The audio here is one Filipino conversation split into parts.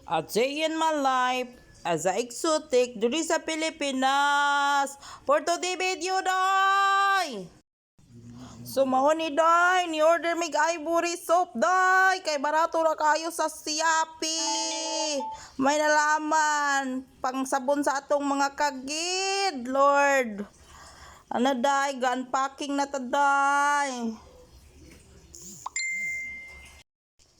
A day in my life as a exotic diri sa Pilipinas. For today video, day! So, mao ni day, ni order mig ivory soap, day! Kay barato ra kayo sa Shopee. May nalaman, pang sabon sa atong mga kagid, Lord. Ano, day, gun-packing na ta, day.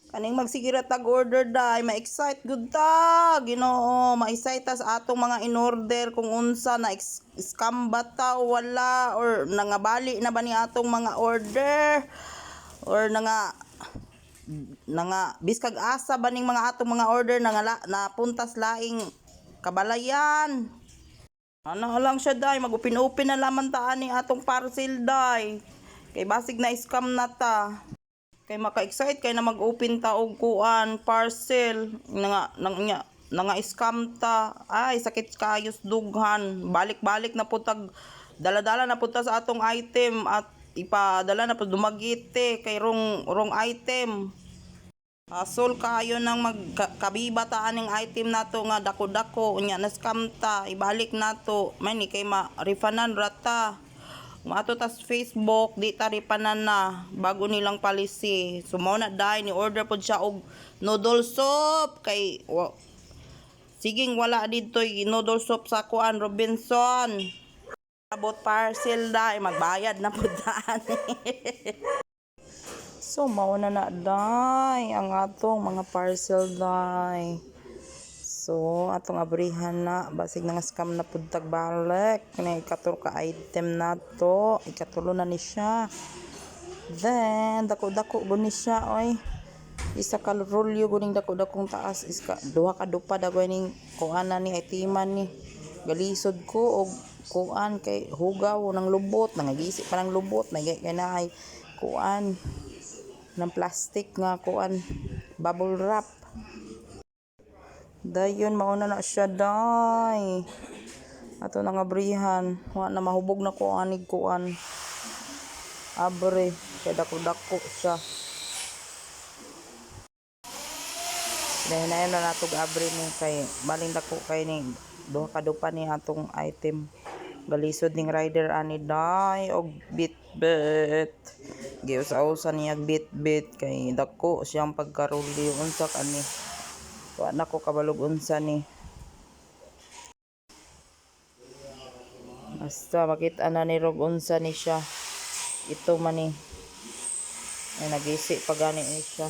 Kaning magsigira tag order day, ma-excite good ta. Ginoo, ma-excite ta sa atong mga in-order kung unsa na scam ba ta o wala, or nangabali na ba ni atong mga order, or biskag asa ba ning mga atong mga order na puntas laing kabalayan. Ano lang siya day, mag-upin-upin na laman ta ani atong parcel day. Kay basig na scam na ta. Kay maka-excite kay na mag-open ta og kuan parcel nga scam ta. Ay sakit kayos dughan, balik-balik na putag dala-dala na punta sa atong item at ipadala na pud dumagite kay wrong item. Asol kayo nang magkabiba ta aning item nato nga dako-dako unya na scam ta, ibalik nato may ni kay ma-refundan rata. Mato tas Facebook, di ta ripanan na bago nilang policy. So mao na dai ni order pod siya og noodle soup kay siging wala dito noodle soup sa kuan Robinson. Abot parcel dai magbayad na pud ani. So mao na dai ang atong mga parcel dai. So, atong abrihan na, basig nga scam na pud tagbalik. Kani ikatur ka item nato, ikatulo na ni siya. Then, dako-dako guni siya, oy. Isa ka rolyo guning dako-dakong taas, duha ka dupad agoy ning kuan na ni itiman ni. Galisod ko og kuan kay hugaw ng lubot, nangagisi pa ng lubot, kay na ay kuan ng plastic nga kuan bubble wrap. Dayon mauna na siya day. Ato nang abrihan, wa na mahubog na ko anig kuan. Abre, kay dako-dako siya. Dahil na natog abre ni kay baling dako kay ni duha ka dupa ni atong item. Galisod ning rider ani day og bit-bit. Giusa-usa niya bit-bit kay dako siyang pagkaruli unsa kani. Wa na ko kabalog unsa ni. Basta makita na ni rog unsa ni siya. Ito man ni. Ay nagisi pa gani ni siya.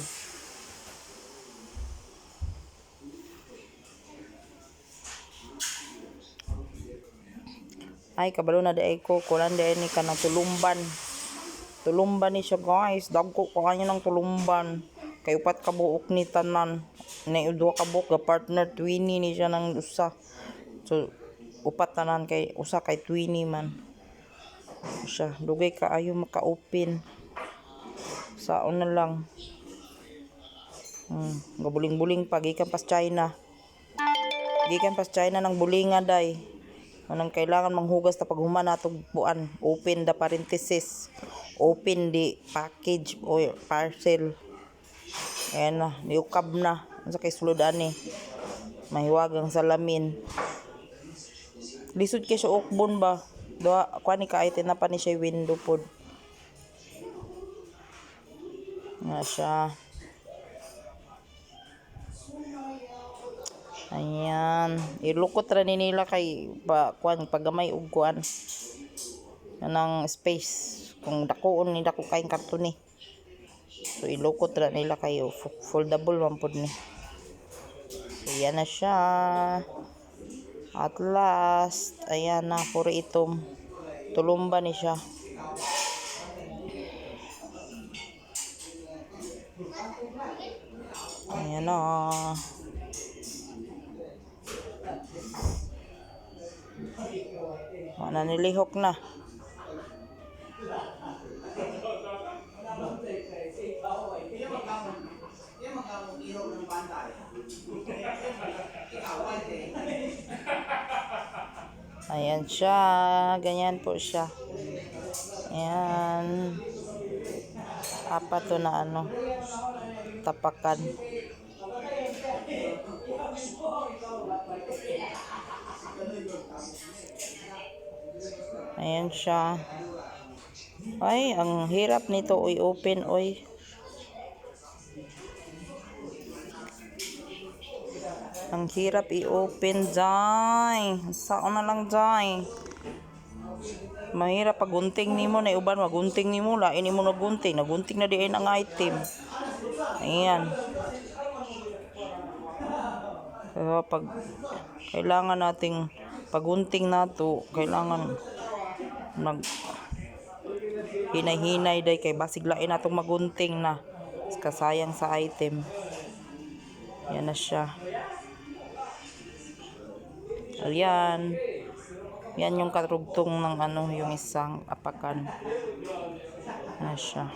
Ay kabalo na day ko kulan day ni kanang tulumban. Tulumban ni siya guys. Dagko ko kanya ng tulumban. Kay upat ka buok ni tanan. Na duha ka buok ga partner 20 ni siya ng usa. So upat tanan kay usa kay 20 man. Siya dugay ka ayo maka-open. Saon na lang. Gabuling-buling pa gikan pas China. Gikan pas China ng bulinga day. Anong kailangan manghugas ta pag human natog buan. Open the parenthesis. Open the package o parcel. Ayan na, niukab na. Sa kay sulod ani. Mahiwagang salamin. Lisod kay siya ukbon ba? Doa, kuha ni ka-item na pa ni siya window pod. Nga siya. Ayan. Ilukot ra ni nila kay kuan pagamay og kuan. Anang space. Kung dakoon ni dako kaing karton ni. So ilukot ra nila kayo foldable man pod ni. So yan na siya. At last, ayan na puro itom. Tulumba ni siya. Ayan na. Wala nilihok na. Ayan siya. Ganyan po siya. Ayan. Apat to na tapakan. Ayan siya. Ay, ang hirap nito i-open, oy. Ang hirap i-open, Jai. Saan na lang, Jai. Mahirap pag gunting nimo na uban magunting nimo lain nimo nagunting na diin ang item. Ayan. Pero pag kailangan nating pagunting nato, kailangan nag hinay-hinay day kay basig lain natong magunting na. Kasayang sa item. Yan na siya. Ayan. Yan yung karugtong ng ano, yung isang apakan. Na siya.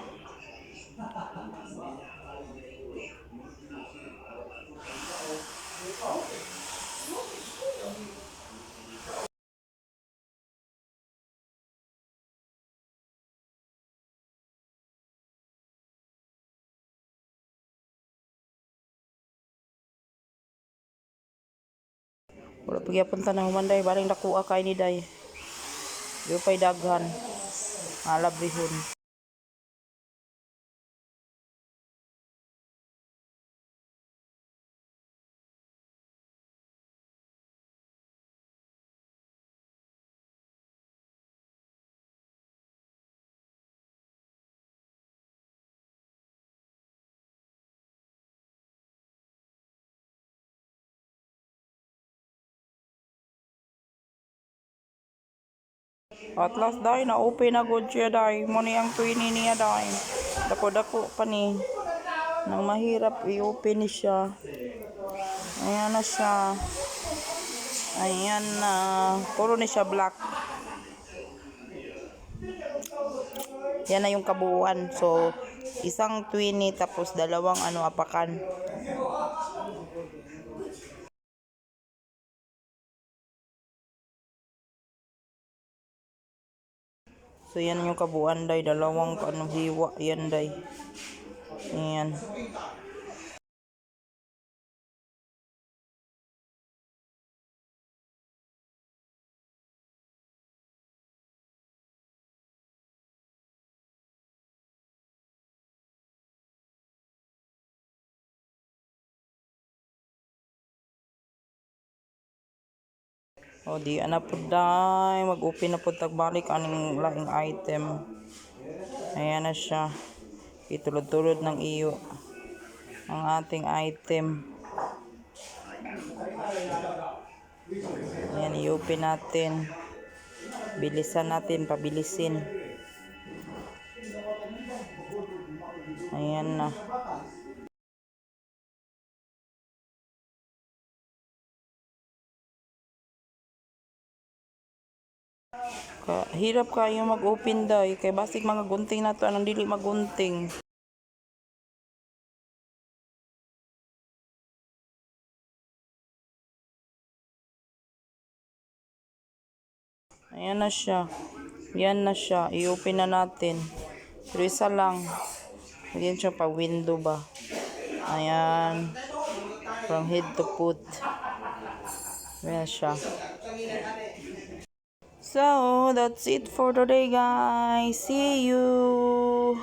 Wala pagyapon ta na humanday, baling nakuha kay ni day. Di pa'y daghan. Alabihon. At last day na open na good siya day. Mo ni ang 20 niya day. Dako-dako pa ni. Nang mahirap i-open ni siya. Ayan na siya. Ayan na. Puro ni siya black. Yan na yung kabuuan. So, isang 20 tapos dalawang apakan. So, yan yung kabuuan day. Dalawang hiwa. Yan day. Ayan. O di ana pud day mag-open na pud tagbalik aning laing item. Ayan na siya. Itulod-tulod ng iyo ang ating item. Ayan, i-open natin. Bilisan natin, pabilisin. Ayan na. Hirap kayo mag-open day kay basig mga gunting na to anong dili magunting. Ayan na siya. Yan na siya. I-open na natin. Pero isa lang. Ayan siya pa window ba. Ayan. From head to foot. Ayan siya. So, that's it for today guys. See you!